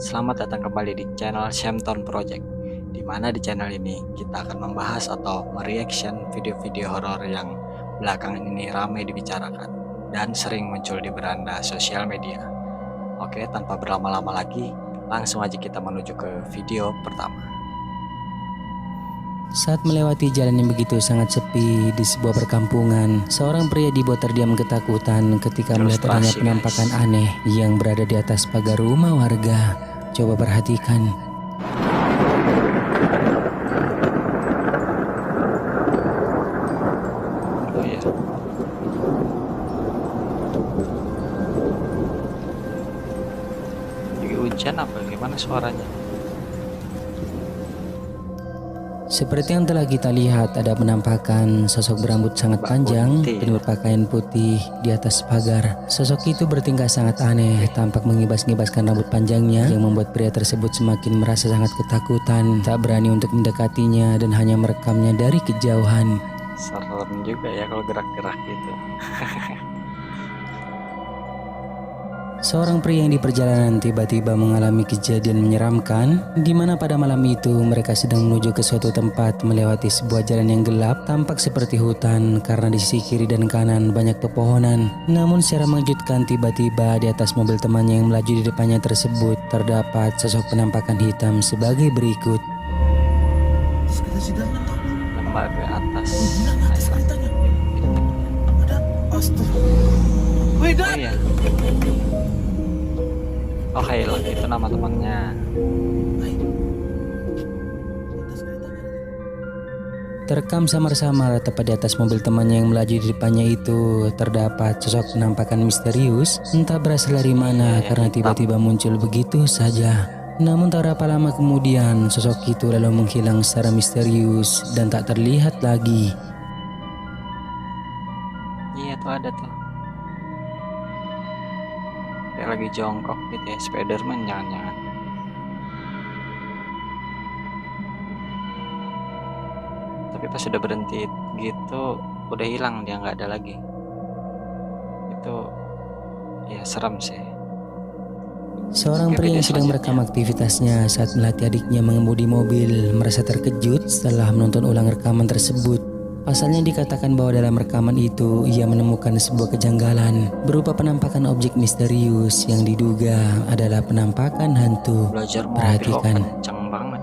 Selamat datang kembali di channel Shamtown Project, di mana di channel ini kita akan membahas atau mereaction video-video horor yang belakangan ini ramai dibicarakan dan sering muncul di beranda sosial media. Oke, tanpa berlama-lama lagi, langsung aja kita menuju ke video pertama. Saat melewati jalan yang begitu sangat sepi di sebuah perkampungan, seorang pria dibuat terdiam ketakutan ketika melihat adanya Ilustrasi, penampakan guys. aneh yang berada di atas pagar rumah warga. Coba perhatikan. Oh iya. Lagi hujan apa gimana suaranya? Seperti yang telah kita lihat, ada penampakan sosok berambut sangat Mbak panjang Putih. dan berpakaian putih di atas pagar. Sosok itu bertingkah sangat aneh, tampak mengibas-ngibaskan rambut panjangnya yang membuat pria tersebut semakin merasa sangat ketakutan, tak berani untuk mendekatinya dan hanya merekamnya dari kejauhan. Serem juga ya kalau gerak-gerak gitu. Seorang pria yang di perjalanan tiba-tiba mengalami kejadian menyeramkan, di mana pada malam itu mereka sedang menuju ke suatu tempat melewati sebuah jalan yang gelap, tampak seperti hutan karena di sisi kiri dan kanan banyak pepohonan. Namun secara mengejutkan, tiba-tiba di atas mobil temannya yang melaju di depannya tersebut terdapat sosok penampakan hitam sebagai berikut. Lembaga atas. Oh iya. Oh Hailot itu nama temannya. Terekam samar-samar tepat di atas mobil temannya yang melaju di depannya itu terdapat sosok penampakan misterius, entah berasal dari mana karena tiba-tiba muncul begitu saja. Namun tak berapa lama kemudian sosok itu lalu menghilang secara misterius dan tak terlihat lagi. Iya tuh ada tuh. Kayak lagi jongkok gitu ya, Spiderman jangan-jangan. Tapi pas sudah berhenti gitu, udah hilang, dia nggak ada lagi. Itu ya serem sih. Seorang Oke, pria video yang sedang merekam selanjutnya. aktivitasnya saat melatih adiknya mengemudi mobil merasa terkejut setelah menonton ulang rekaman tersebut. Pasalnya dikatakan bahwa dalam rekaman itu ia menemukan sebuah kejanggalan berupa penampakan objek misterius yang diduga adalah penampakan hantu. Belajar mobil kok Perhatikan. kenceng banget.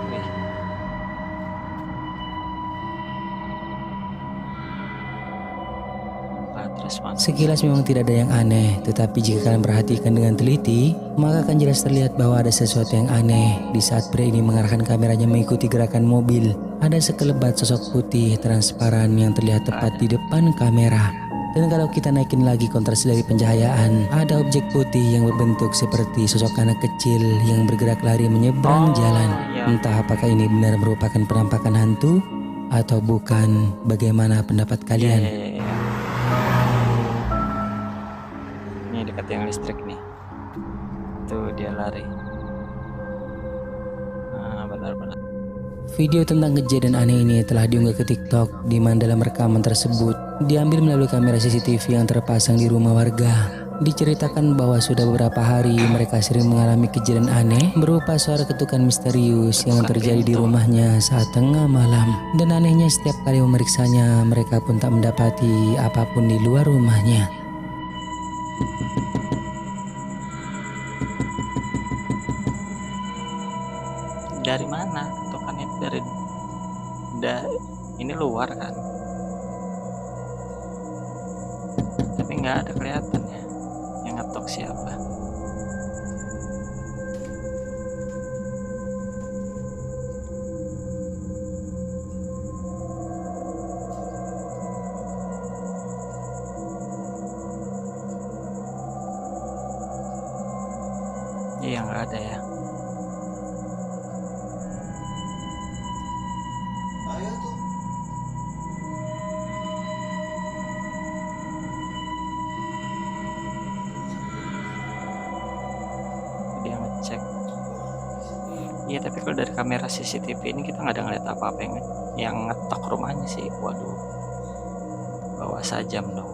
Wih. Nah, terus mana? Sekilas memang tidak ada yang aneh, tetapi jika kalian perhatikan dengan teliti, maka akan jelas terlihat bahwa ada sesuatu yang aneh. Di saat pria ini mengarahkan kameranya mengikuti gerakan mobil, ada sekelebat sosok putih transparan yang terlihat tepat di depan kamera. Dan kalau kita naikin lagi kontras dari pencahayaan, ada objek putih yang berbentuk seperti sosok anak kecil yang bergerak lari menyeberang jalan. Iya. Entah apakah ini benar merupakan penampakan hantu atau bukan. Bagaimana pendapat kalian? Iya. Ini dekat yang listrik nih. Tuh dia lari. Nah, benar-benar. Video tentang kejadian aneh ini telah diunggah ke TikTok, di mana dalam rekaman tersebut diambil melalui kamera CCTV yang terpasang di rumah warga. Diceritakan bahwa sudah beberapa hari mereka sering mengalami kejadian aneh berupa suara ketukan misterius yang terjadi di rumahnya saat tengah malam. Dan anehnya setiap kali memeriksanya, mereka pun tak mendapati apapun di luar rumahnya. Dari mana ketukannya? Dari ini luar kan, tapi nggak ada kelihatannya yang ngetok siapa. Iya nggak ada ya. Dia ngecek. Iya tapi kalau dari kamera CCTV ini kita nggak ada ngeliat apa-apa yang ngetok rumahnya sih. Waduh. bawa sajam dong,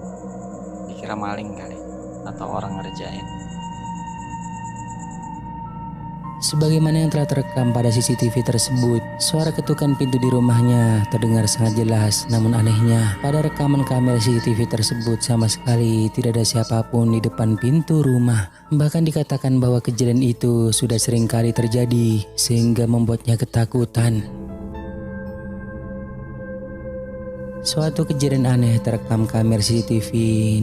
dikira maling kali atau orang ngerjain. Sebagaimana yang telah terekam pada CCTV tersebut, suara ketukan pintu di rumahnya terdengar sangat jelas. Namun anehnya, pada rekaman kamera CCTV tersebut sama sekali tidak ada siapapun di depan pintu rumah. Bahkan dikatakan bahwa kejadian itu sudah sering kali terjadi, sehingga membuatnya ketakutan. Suatu kejadian aneh terekam kamera CCTV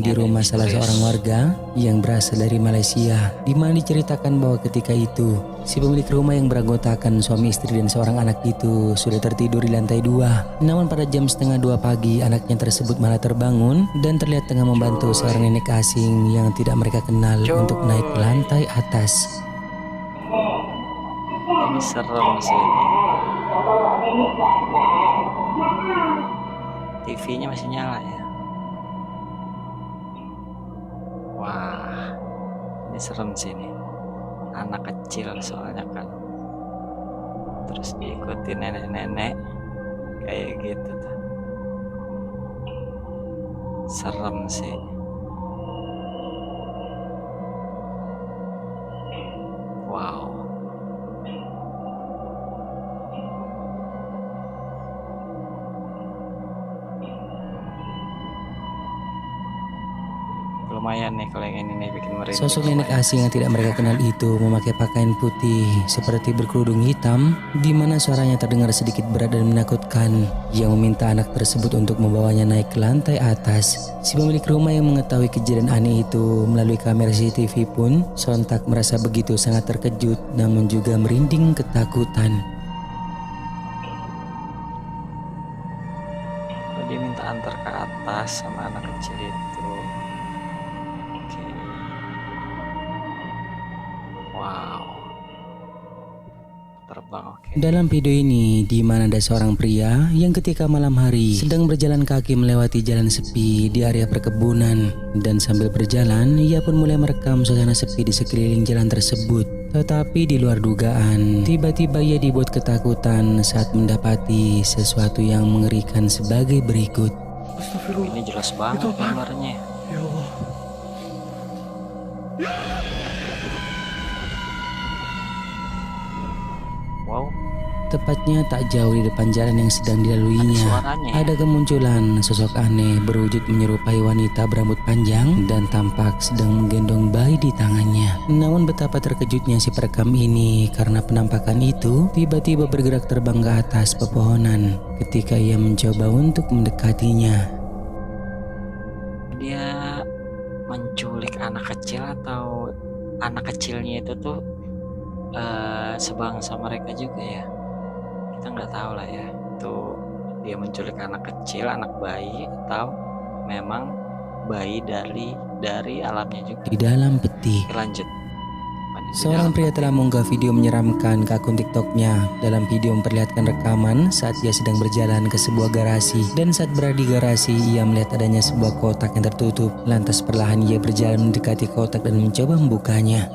di rumah salah seorang warga yang berasal dari Malaysia, di mana diceritakan bahwa ketika itu si pemilik rumah yang beranggotakan suami istri dan seorang anak itu sudah tertidur di lantai 2. Namun pada jam setengah 2 pagi anaknya tersebut malah terbangun dan terlihat tengah membantu seorang nenek asing yang tidak mereka kenal untuk naik ke lantai atas. Ini serem sih ini. TV-nya masih nyala ya. Wah, ini serem sih ini. Anak kecil soalnya kan. Terus diikuti nenek-nenek kayak gitu tuh. Serem sih. Wow. Lumayan nih kalau yang ini nih bikin merinding. Sosok nenek asing yang tidak mereka kenal itu memakai pakaian putih seperti berkerudung hitam, di mana suaranya terdengar sedikit berat dan menakutkan, yang meminta anak tersebut untuk membawanya naik ke lantai atas. Si pemilik rumah yang mengetahui kejadian aneh itu melalui kamera CCTV pun sontak merasa begitu sangat terkejut, namun juga merinding ketakutan. Dia minta antar ke atas sama anak kecil itu. Oke. Wow. Terbang, oke. Dalam video ini, di mana ada seorang pria yang ketika malam hari sedang berjalan kaki melewati jalan sepi di area perkebunan, dan sambil berjalan ia pun mulai merekam suasana sepi di sekeliling jalan tersebut. Tetapi di luar dugaan, tiba-tiba ia dibuat ketakutan saat mendapati sesuatu yang mengerikan sebagai berikut. Ini jelas banget gambarnya. Ya Allah. Wow. Tepatnya tak jauh di depan jalan yang sedang dilaluinya, Suaranya ya. ada kemunculan sosok aneh berwujud menyerupai wanita berambut panjang dan tampak sedang menggendong bayi di tangannya. Namun betapa terkejutnya si perekam ini karena penampakan itu tiba-tiba bergerak terbang ke atas pepohonan ketika ia mencoba untuk mendekatinya. Dia menculik anak kecil atau anak kecilnya itu tuh sebangsa mereka juga ya. Kita nggak tahu lah ya, itu dia menculik anak kecil, anak bayi, atau memang bayi dari alamnya juga. Di dalam peti, Oke, lanjut. seorang pria telah mengunggah video menyeramkan ke akun TikToknya. Dalam video memperlihatkan rekaman saat ia sedang berjalan ke sebuah garasi, dan saat berada di garasi ia melihat adanya sebuah kotak yang tertutup. Lantas perlahan ia berjalan mendekati kotak dan mencoba membukanya.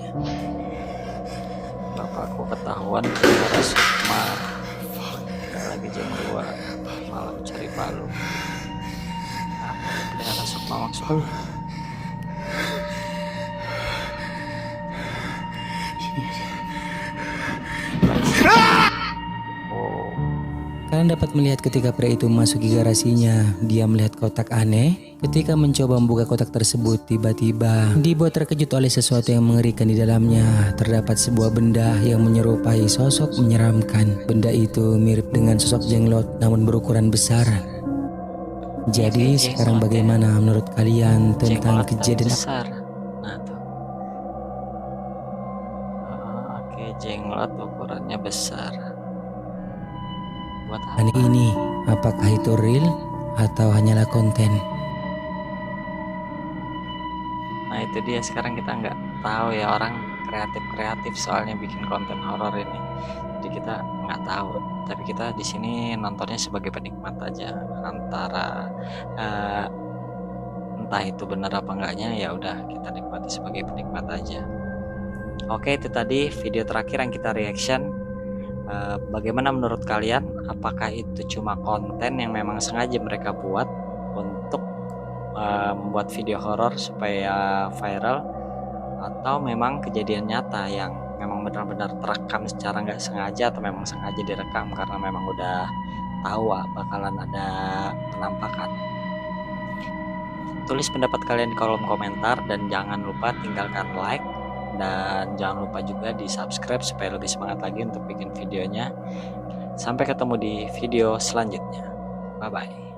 Bapakku ketahuan pelihara sukma. Nggak lagi jam 2 malam cari palu. Apa ya pelihara sukma maksudnya? Oh, Kalian dapat melihat ketika pria itu memasuki garasinya, dia melihat kotak aneh. Ketika mencoba membuka kotak tersebut, tiba-tiba dibuat terkejut oleh sesuatu yang mengerikan di dalamnya. Terdapat sebuah benda yang menyerupai sosok menyeramkan. Benda itu mirip dengan sosok jenglot namun berukuran besar. Jadi sekarang bagaimana menurut kalian tentang jenglot kejadian besar. Nah tuh. Oh, oke, jenglot ukurannya besar. Buat apa? aneh ini? Apakah itu real atau hanyalah konten? Nah itu dia, sekarang kita nggak tahu ya, orang kreatif soalnya bikin konten horor ini. Jadi kita nggak tahu. Tapi kita di sini nontonnya sebagai penikmat aja. Antara entah itu benar apa enggaknya, ya udah kita nikmati sebagai penikmat aja. Oke, itu tadi video terakhir yang kita reaction. Bagaimana menurut kalian? Apakah itu cuma konten yang memang sengaja mereka buat untuk membuat video horor supaya viral, atau memang kejadian nyata yang memang benar-benar terekam secara nggak sengaja atau memang sengaja direkam karena memang udah tahu bakalan ada penampakan. Tulis pendapat kalian di kolom komentar dan jangan lupa tinggalkan like dan jangan lupa juga di subscribe supaya lebih semangat lagi untuk bikin videonya. Sampai ketemu di video selanjutnya. Bye bye.